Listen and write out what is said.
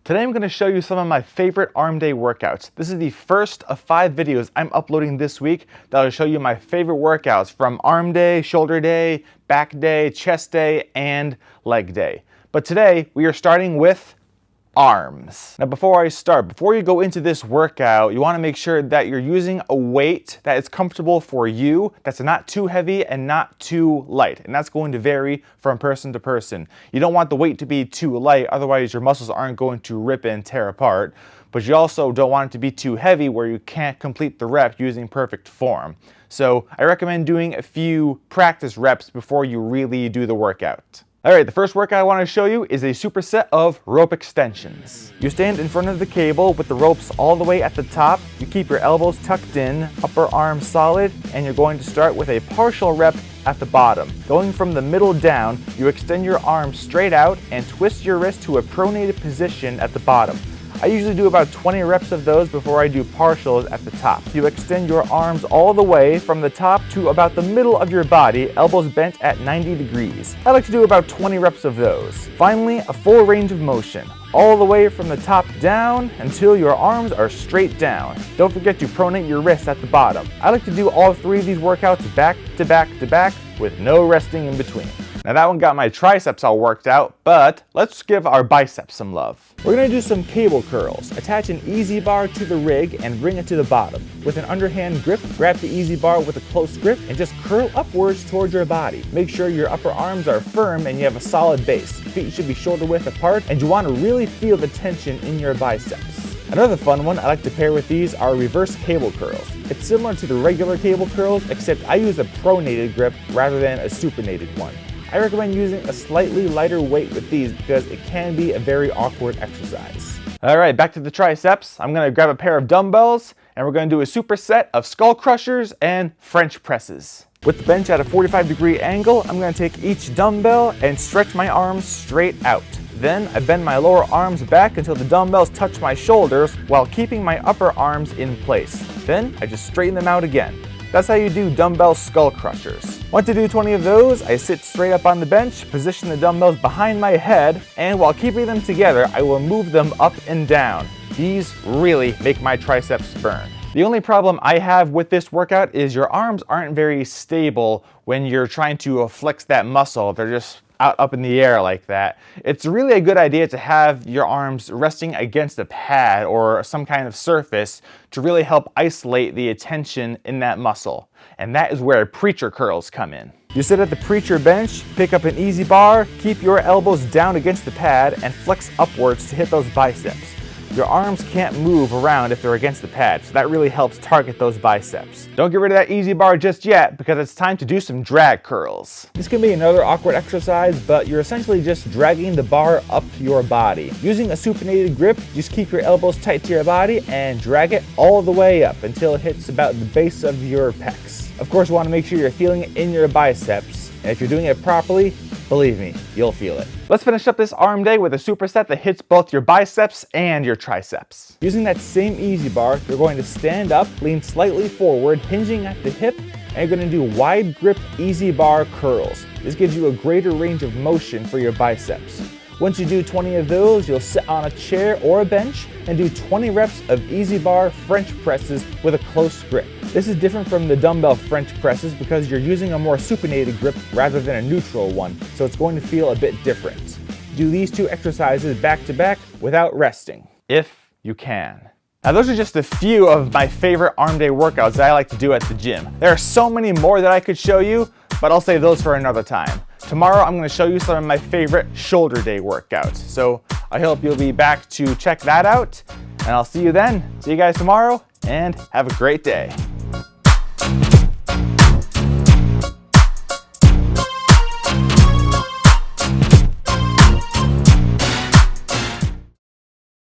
Today I'm going to show you some of my favorite arm day workouts. This is the first of 5 videos I'm uploading this week that will show you my favorite workouts from arm day, shoulder day, back day, chest day, and leg day. But today we are starting with arms. Now before you go into this workout, you want to make sure that you're using a weight that is comfortable for you, that's not too heavy and not too light. And that's going to vary from person to person. You don't want the weight to be too light, otherwise your muscles aren't going to rip and tear apart. But you also don't want it to be too heavy where you can't complete the rep using perfect form. So I recommend doing a few practice reps before you really do the workout. Alright, the first workout I want to show you is a superset of rope extensions. You stand in front of the cable with the ropes all the way at the top. You keep your elbows tucked in, upper arm solid, and you're going to start with a partial rep at the bottom. Going from the middle down, you extend your arms straight out and twist your wrist to a pronated position at the bottom. I usually do about 20 reps of those before I do partials at the top. You extend your arms all the way from the top to about the middle of your body, elbows bent at 90 degrees. I like to do about 20 reps of those. Finally, a full range of motion, all the way from the top down until your arms are straight down. Don't forget to pronate your wrists at the bottom. I like to do all 3 of these workouts back to back to back with no resting in between. Now that one got my triceps all worked out, but let's give our biceps some love. We're going to do some cable curls. Attach an EZ bar to the rig and bring it to the bottom. With an underhand grip, grab the EZ bar with a close grip and just curl upwards towards your body. Make sure your upper arms are firm and you have a solid base. Feet should be shoulder width apart and you want to really feel the tension in your biceps. Another fun one I like to pair with these are reverse cable curls. It's similar to the regular cable curls, except I use a pronated grip rather than a supinated one. I recommend using a slightly lighter weight with these because it can be a very awkward exercise. Alright, back to the triceps. I'm going to grab a pair of dumbbells and we're going to do a superset of skull crushers and French presses. With the bench at a 45-degree angle, I'm going to take each dumbbell and stretch my arms straight out. Then I bend my lower arms back until the dumbbells touch my shoulders while keeping my upper arms in place. Then I just straighten them out again. That's how you do dumbbell skull crushers. Once I do 20 of those, I sit straight up on the bench, position the dumbbells behind my head, and while keeping them together, I will move them up and down. These really make my triceps burn. The only problem I have with this workout is your arms aren't very stable when you're trying to flex that muscle. They're just up in the air like that. It's really a good idea to have your arms resting against a pad or some kind of surface to really help isolate the tension in that muscle. And that is where preacher curls come in. You sit at the preacher bench, pick up an EZ bar, keep your elbows down against the pad, and flex upwards to hit those biceps. Your arms can't move around if they're against the pad, so that really helps target those biceps. Don't get rid of that EZ bar just yet because it's time to do some drag curls. This can be another awkward exercise, but you're essentially just dragging the bar up your body. Using a supinated grip, just keep your elbows tight to your body and drag it all the way up until it hits about the base of your pecs. Of course, you want to make sure you're feeling it in your biceps, and if you're doing it properly, believe me, you'll feel it. Let's finish up this arm day with a superset that hits both your biceps and your triceps. Using that same EZ bar, you're going to stand up, lean slightly forward, hinging at the hip, and you're going to do wide grip EZ bar curls. This gives you a greater range of motion for your biceps. Once you do 20 of those, you'll sit on a chair or a bench and do 20 reps of EZ bar French presses with a close grip. This is different from the dumbbell French presses because you're using a more supinated grip rather than a neutral one, so it's going to feel a bit different. Do these 2 exercises back to back without resting, if you can. Now those are just a few of my favorite arm day workouts that I like to do at the gym. There are so many more that I could show you, but I'll save those for another time. Tomorrow I'm going to show you some of my favorite shoulder day workouts. So I hope you'll be back to check that out, and I'll see you then. See you guys tomorrow, and have a great day.